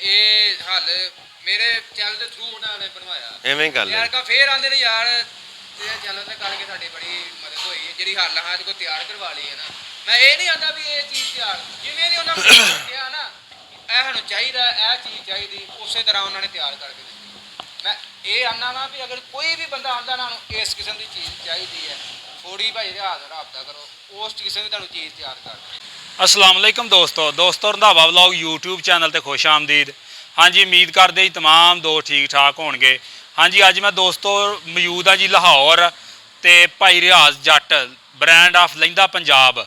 ये हल मेरे चैनल के थ्रू उन्होंने बनवाया एवें गल यार का फिर आंदे ने यार चैनल से करके साडी बड़ी मदद हुई है जी हल हाँ को तैयार करवा ली है ना मैं ये नहीं आता भी ये चीज़ तैयार जिमें नहीं उन्होंने कहा ना यह सानू चाहिए यह चीज़ चाहिए उस तरह उन्होंने तैयार करके दी मैं ये आना वा भी अगर कोई भी बंदा आंदा ना इस किस्म की चीज़ चाहिए है थोड़ी भाई हाथ रबता करो उस किस्म की तुहानू चीज़ तैयार कर अस्सलाम वालेकुम दोस्तों रंधावा व्लॉग यूट्यूब चैनल ते खुश आमदीद। हाँ जी उम्मीद करते जी तमाम दोस्त ठीक ठाक होणगे। हाँ जी अज मैं दोस्तों मौजूद हाँ जी लाहौर ते भाई रियाज जट ब्रांड ऑफ लहिंदा पंजाब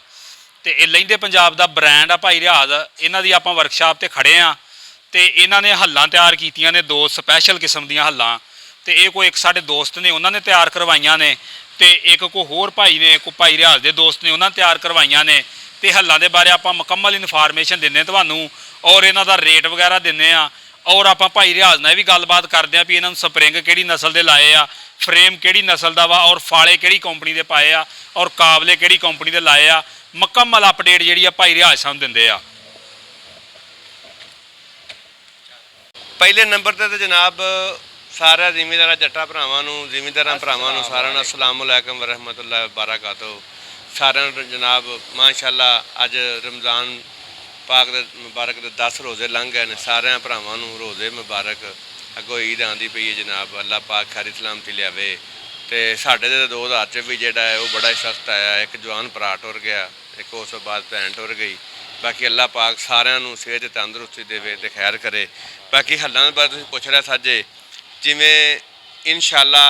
ते ये लहिंदे पंजाब का ब्रांड आ भाई रियाज इन्हां दी आपां वर्कशाप ते खड़े हाँ ते इन्हां ने हल्लां तैयार कीतियां ने दो स्पैशल किस्म दीयां हल्लां ते ये कोई एक साडे दोस्त ने उन्होंने तैयार करवाइयां ने ते एक कोई होर भाई ने कोई भाई रियाज दे दोस्त ने उन्होंने तैयार करवाइयां ने ते हल्लां दे बारे आपां मुकम्मल इनफॉर्मेशन दिन्ने तुहानूं और इन्हां दा रेट वगैरह दिन्ने आ और आपां भाई रियाज नाल भी गलबात करदे आ भी इन्हां नूं स्प्रिंग किहड़ी नस्ल दे लाए आ फ्रेम किहड़ी नस्ल दा वा और फाले किहड़ी कंपनी दे पाए आ और काबले किहड़ी कंपनी दे लाए आ मुकम्मल अपडेट जिहड़ी आ भाई रियाज सानूं दिंदे आ। पहले नंबर ते जनाब सारे जिमीदार जट्टा भरावां नूं जिमीदारां भरावां नूं सारिआं नूं अस्सलाम वालेकुम वरहमतुल्लाहि वबरकातुहू। सारिआं नाब माशाअल्लाह अज रमज़ान पाक दे मुबारक दे 10 रोज़े लंघ गए ने सारिआं भरावां नूं रोज़े मुबारक अगों ईद आंदी पई है जनाब अल्लाह पाक खैर सलामती लियावे ते साडे दे 2000 भी जेड़ा है वो बड़ा ही सख्त आया एक जवान भरा टुर गया एक उस तो बाद भैन टुर गई बाकी अल्लाह पाक सारिआं नूं सेहत तंदुरुस्ती देवे ते खैर करे। बाकी हल्लां दे बारे तुसीं पुछ रहे साजे जिवें इंशाअल्लाह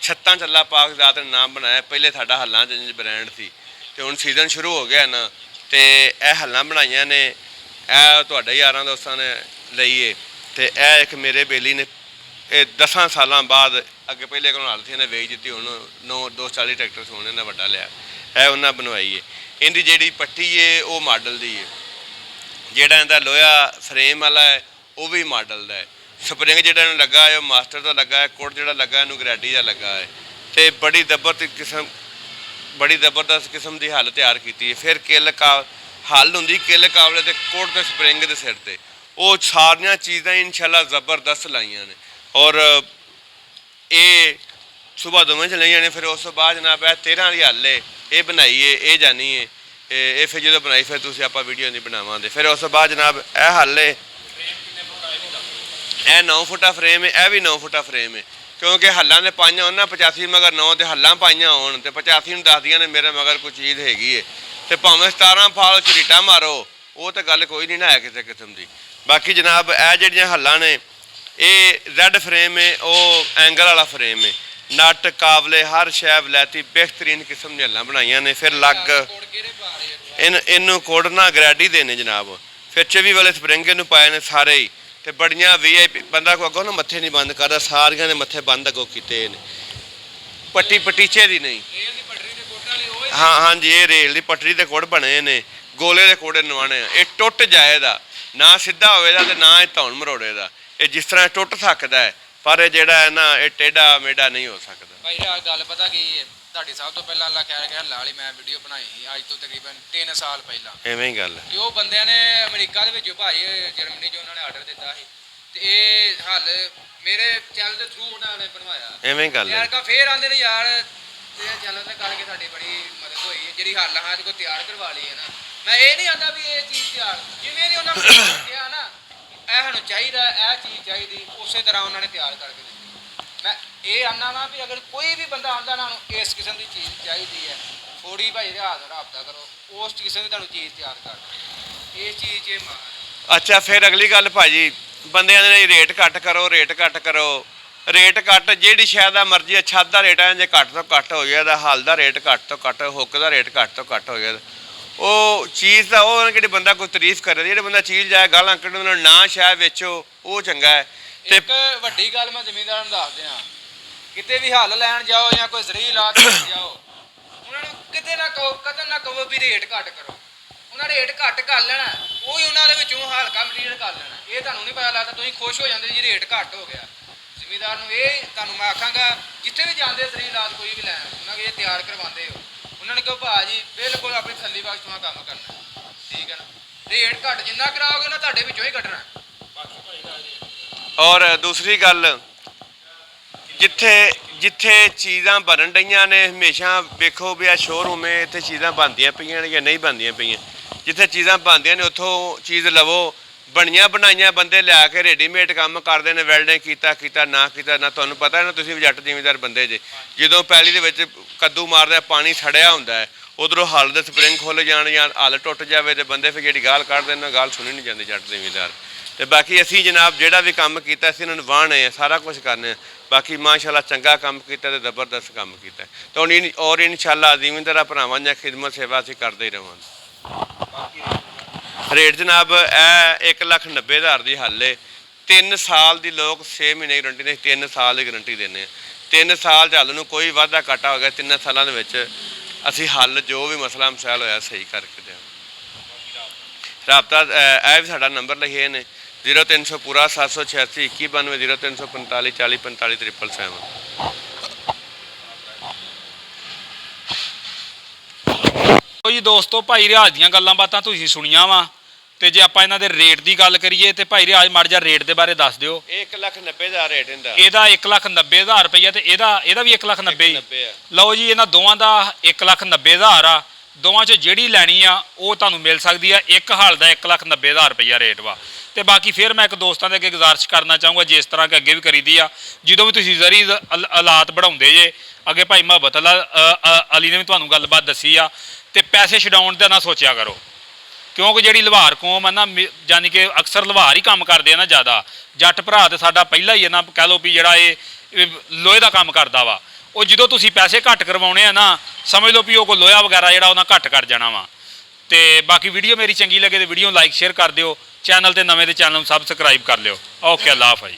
छत्तां च अल्लाह पाक ज़ात ने नाम बनाया पहले साडा हल्लां च ब्रांड थी तो हुण सीजन शुरू हो गया ना तो यह हल्लां बनाइयां ने यह तुहाडे यारां दोस्तां ने लईए तो यह एक मेरे बेली ने 10 सालों बाद अगे पहले कोल हल थी इन्हें वेच दी हुण 240 ट्रैक्टर सोने ने वड्डा लिया है उन्हें बनवाई है इहदी जिहड़ी पट्टी है वो मॉडल दी है जिहड़ा इहदा लोहा फ्रेम वाला है वो भी मॉडल का है स्प्रिंग जो लगा है मास्टर का लगा है कोट जो लगा है ग्रैडी का लगा है तो बड़ी जबरदस्त किस्म की हल तैयार की है। फिर किल का हल होंगी किल काबले तो कोट तो स्प्रिंग के सिर पर वो सारिया चीज़ा इंशाअल्लाह जबरदस्त लाइया ने और ये सुबह दोवें च लाइया ने। फिर उस तो बाद जनाब 13 की हल है ये बनाई है ये जानी है ये फिर जो बनाई फिर तुम आप वीडियो नहीं बनावे फिर उस तो बाद जनाब यह हल है यह 9 फुटा फ्रेम है यह भी 9 फुटा फ्रेम है क्योंकि हल्लां ने पाइयां उन्हें 85 मगर 9 तो हल्लां पाइयां हो 85 दसदियां ने मेरे मगर कोई चीज़ हैगी है तो भावें 17 फाल झरीटा मारो वो तो गल कोई नहीं ना है किसी किस्म की। बाकी जनाब यह जड़ियाँ हल्लां ने ये रैड फ्रेम है वो एंगल वाला फ्रेम है नट काबले हर शै वलैती बेहतरीन किस्म दी हल्लां बनाइयां ने। फिर लग इनू कोड़ना ग्रैडी देने जनाब फिर 24 वाले स्प्रिंग नूं पाए ने सारे ही तो बड़िया VIP बंदा को अगों ना मत्थे नहीं बंद करता सारिया ने मत्थे बंद अगों किए पट्टी पटीचे की नहीं। हाँ हाँ जी ये रेल की पटरी के कोड़ बने ने गोले के कोड़े नवाने ये टुट जाएगा ना सीधा होएगा तो ना धौन मरोड़े का ये जिस तरह टुट सकता है पर जोड़ा है ना ये टेढ़ा मेढ़ा नहीं हो सकता। भाई गल पता की ਤੁਹਾਡੀ ਸਭ ਤੋਂ ਪਹਿਲਾਂ ਅੱਲਾ ਖੈਰ ਕਰੇ ਹੱਲਾ ਵਾਲੀ ਮੈਂ ਵੀਡੀਓ ਬਣਾਈ ਸੀ ਅੱਜ ਤੋਂ ਤਕਰੀਬਨ 3 ਸਾਲ ਪਹਿਲਾਂ ਐਵੇਂ ਹੀ ਗੱਲ ਤੇ ਉਹ ਬੰਦਿਆਂ ਨੇ ਅਮਰੀਕਾ ਦੇ ਵਿੱਚੋਂ ਭਾਈ ਜਰਮਨੀ 'ਚ ਉਹਨਾਂ ਨੇ ਆਰਡਰ ਦਿੱਤਾ ਸੀ ਤੇ ਇਹ ਹੱਲ ਮੇਰੇ ਚੈਨਲ ਦੇ ਥਰੂ ਉਹਨਾਂ ਨੇ ਬਣਵਾਇਆ ਐਵੇਂ ਹੀ ਗੱਲ ਯਾਰ ਕਾ ਫੇਰ ਆਂਦੇ ਨੇ ਯਾਰ ਤੇ ਚੈਨਲ ਤੇ ਕਰਕੇ ਸਾਡੀ ਬੜੀ ਮਦਦ ਹੋਈ ਹੈ ਜਿਹੜੀ ਹੱਲ ਹਾਂ ਕੋ ਤਿਆਰ ਕਰਵਾ ਲਈ ਹੈ ਨਾ ਮੈਂ ਇਹ ਨਹੀਂ ਆਂਦਾ ਵੀ ਇਹ ਚੀਜ਼ ਤਿਆਰ ਜਿਵੇਂ ਨਹੀਂ ਉਹਨਾਂ ਨੇ ਕਿਹਾ ਨਾ ਇਹ ਸਾਨੂੰ ਚਾਹੀਦਾ ਇਹ ਚੀਜ਼ ਚਾਹੀਦੀ ਉਸੇ ਤਰ੍ਹਾਂ ਉਹਨਾਂ ਨੇ ਤਿਆਰ ਕਰਕੇ ਦਿੱਤੀ। मैं ये आना वा भी अगर कोई भी बंदा आंदा ना इस किस्म की चीज़ चाहिए है थोड़ी भाई हाथ रबता करो उस किस्म की तुहानू चीज़ तैयार कर ये चीज़ ये मार। अच्छा फिर अगली गल भाजी बंदे ने रेट घट करो रेट घट जिहड़ी शै दा मर्जी छत का रेट है जे घट तो घट हो गया हल का रेट घट तो घट हुक का रेट घट तो घट हो गया वो चीज़ का वो कि बंदा कोई तारीफ करे जो बंदा चीज़ जाए गालां कड्ढे ना शै बेचो वो चंगा है। एक वड्डी गल मैं जमींदार नूं दस दियां किते भी हल लैण जाओ या कोई जरी ला के जाओ उन्होंने किते ना कहो कदम ना कहो भी रेट घट करो उन्होंने रेट घट कर लेना वो ही उन्होंने विचों हल्का मटीरियल कर लेना ये तुहानूं नहीं पता लगता तुसीं खुश हो जाते जी रेट घट हो गया। जमींदार नूं ये तुहानूं मैं आखांगा जिथे भी जाते जरी लात कोई भी लैण उन्होंने ये तैयार करवाते हो उन्होंने कहो भाजी बिल्कुल अपनी तसल्ली बख्श तुहां काम करना ठीक है ना रेट घट जिन्ना कराओगे ना तुहाडे विचों ही कड्ढना ਔਰ ਦੂਸਰੀ ਗੱਲ, ਜਿੱਥੇ ਚੀਜ਼ਾਂ ਬਣਨ ਡਈਆਂ ਨੇ, ਹਮੇਸ਼ਾ ਵੇਖੋ ਵੀ ਆ ਸ਼ੋਰੂਮ ਹੈ, ਇੱਥੇ ਚੀਜ਼ਾਂ ਬਣਦੀਆਂ ਪਈਆਂ ਨੇ ਜਾਂ ਨਹੀਂ ਬਣਦੀਆਂ ਪਈਆਂ। ਜਿੱਥੇ ਚੀਜ਼ਾਂ ਬਣਦੀਆਂ ਨੇ ਉੱਥੋਂ ਚੀਜ਼ ਲਵੋ। ਬਣੀਆਂ ਬਣਾਈਆਂ ਬੰਦੇ ਲਿਆ ਕੇ ਰੈਡੀਮੇਡ ਕੰਮ ਕਰਦੇ ਨੇ, ਵੈਲਡਿੰਗ ਕੀਤਾ ਨਾ ਤੁਹਾਨੂੰ ਪਤਾ ਨਾ, ਤੁਸੀਂ ਵੀ ਜੱਟ ਜ਼ਿਮੀਂਦਾਰ ਬੰਦੇ ਜੇ, ਜਦੋਂ ਪੈਲੀ ਦੇ ਵਿੱਚ ਕੱਦੂ ਮਾਰਦੇ ਪਾਣੀ ਸੜਿਆ ਹੁੰਦਾ ਹੈ, ਉਧਰੋਂ ਹਲ ਦੇ ਸਪਰਿੰਗ ਖੁੱਲ ਜਾਣ ਜਾਂ ਹਲ ਟੁੱਟ ਜਾਵੇ ਤੇ ਬੰਦੇ ਫਿਰ ਜਿਹੜੀ ਗਾਲ ਕੱਢਦੇ ਨੇ, ਗਾਲ ਸੁਣੀ ਨਹੀਂ ਜਾਂਦੀ ਜੱਟ ਜ਼ਿਮੀਂਦਾਰ। ਤੇ ਬਾਕੀ ਅਸੀਂ ਜਨਾਬ ਜਿਹੜਾ ਵੀ ਕੰਮ ਕੀਤਾ ਅਸੀਂ ਇਹਨਾਂ ਨੂੰ ਵਾਹਣੇ ਆ, ਸਾਰਾ ਕੁਝ ਕਰਨੇ ਆ। ਬਾਕੀ ਮਾਸ਼ਾਅੱਲਾ ਚੰਗਾ ਕੰਮ ਕੀਤਾ ਤੇ ਜ਼ਬਰਦਸਤ ਕੰਮ ਕੀਤਾ ਤਾਂ ਔਰ ਇਨਸ਼ਾਅੱਲਾ ਜ਼ਿਮੀਂਦਾਰਾਂ ਭਰਾਵਾਂ ਦੀ ਖਿਦਮਤ ਸੇਵਾ ਅਸੀਂ ਕਰਦੇ ਹੀ ਰਹਾਂਗੇ। ਰੇਟ ਜਨਾਬ ਇਹ 1,90,000 ਦੀ ਹੱਲ ਹੈ। 3 ਸਾਲ ਦੀ ਲੋਕ 6 ਮਹੀਨੇ ਦੀ ਗਰੰਟੀ ਦੇ, 3 ਸਾਲ ਦੀ ਗਰੰਟੀ ਦਿੰਦੇ ਆ। 3 ਸਾਲ 'ਚ ਹੱਲ ਨੂੰ ਕੋਈ ਵਾਧਾ ਘਾਟਾ ਹੋ ਗਿਆ, 3 ਸਾਲਾਂ ਦੇ ਵਿੱਚ ਅਸੀਂ ਹੱਲ ਜੋ ਵੀ ਮਸਲਾ ਮਸਾਇਲ ਹੋਇਆ ਸਹੀ ਕਰਕੇ ਦਿਆਂਗੇ। ਰਾਬਤਾ ਇਹ ਵੀ ਸਾਡਾ ਨੰਬਰ ਲਿਖੇ ਨੇ 0300 ਪੂਰਾ 786 2192 0345 40 45 777। ਜੀ ਦੋਸਤੋ, ਭਾਈ ਰਿਆਜ਼ ਦੀਆਂ ਗੱਲਾਂ ਬਾਤਾਂ ਤੁਸੀਂ ਸੁਣੀਆਂ ਵਾ, ਤੇ ਜੇ ਆਪਾਂ ਇਹਨਾਂ ਦੇ ਰੇਟ ਦੀ ਗੱਲ ਕਰੀਏ ਤੇ ਭਾਈ ਰਿਆਜ਼ ਮਾੜਾ ਜਿਹਾ ਰੇਟ ਦੇ ਬਾਰੇ ਦੱਸ ਦਿਓ। 1,90,000 ਰੇਟ ਇਹਦਾ। ਇਹਦਾ 1,90,000 ਰੁਪਈਆ ਤੇ ਇਹਦਾ ਵੀ 1,90,000। ਲਓ ਜੀ, ਇਹਨਾਂ ਦੋਵਾਂ ਦਾ 1,90,000 ਆ। ਦੋਵਾਂ 'ਚ ਜਿਹੜੀ ਲੈਣੀ ਆ ਉਹ ਤੁਹਾਨੂੰ ਮਿਲ ਸਕਦੀ ਆ। ਇੱਕ ਹਲ ਦਾ 1,90,000 ਰੁਪਈਆ ਰੇਟ ਵਾ। ਤੇ ਬਾਕੀ ਫਿਰ ਮੈਂ ਇੱਕ ਦੋਸਤਾਂ ਦੇ ਅੱਗੇ ਗੁਜ਼ਾਰਿਸ਼ ਕਰਨਾ ਚਾਹੂੰਗਾ, ਜਿਸ ਤਰ੍ਹਾਂ ਕਿ ਅੱਗੇ ਵੀ ਕਰੀਦੀ ਆ, ਜਦੋਂ ਵੀ ਤੁਸੀਂ ਜ਼ਰੀ ਹਾਲਾਤ ਬਣਾਉਂਦੇ ਜੇ, ਅੱਗੇ ਭਾਈ ਮੁਹੱਬਤ ਅਲੀ ਨੇ ਵੀ ਤੁਹਾਨੂੰ ਗੱਲਬਾਤ ਦੱਸੀ ਆ, ਤੇ ਪੈਸੇ ਛਡਾਉਣ ਦਾ ਨਾ ਸੋਚਿਆ ਕਰੋ, ਕਿਉਂਕਿ ਜਿਹੜੀ ਲੁਹਾਰ ਕੌਮ ਆ ਨਾ, ਯਾਨੀ ਕਿ ਅਕਸਰ ਲੁਹਾਰ ਹੀ ਕੰਮ ਕਰਦੇ ਆ ਨਾ ਜ਼ਿਆਦਾ। ਜੱਟ ਭਰਾ ਤੇ ਸਾਡਾ ਪਹਿਲਾਂ ਹੀ ਹੈ ਨਾ, ਕਹਿ ਲਓ ਵੀ ਜਿਹੜਾ ਇਹ ਲੋਹੇ ਦਾ ਕੰਮ ਕਰਦਾ ਵਾ, ਉਹ ਜਦੋਂ ਤੁਸੀਂ ਪੈਸੇ ਘੱਟ ਕਰਵਾਉਣੇ ਆ ਨਾ, ਸਮਝ ਲਓ ਵੀ ਉਹ ਕੋਈ ਲੋਹਾ ਵਗੈਰਾ ਜਿਹੜਾ ਉਹਨਾਂ ਘੱਟ ਕਰ ਜਾਣਾ ਵਾ। ਤੇ ਬਾਕੀ ਵੀਡੀਓ ਮੇਰੀ ਚੰਗੀ ਲੱਗੇ ਤੇ ਵੀਡੀਓ ਲਾਈਕ ਸ਼ੇਅਰ ਕਰ ਦਿਓ। ਚੈਨਲ ਤੇ ਨਵੇਂ ਤੇ ਚੈਨਲ ਨੂੰ ਸਬਸਕ੍ਰਾਈਬ ਕਰ ਲਿਓ। ਓਕੇ, ਅੱਲਾ ਹਾਫਿਜ਼।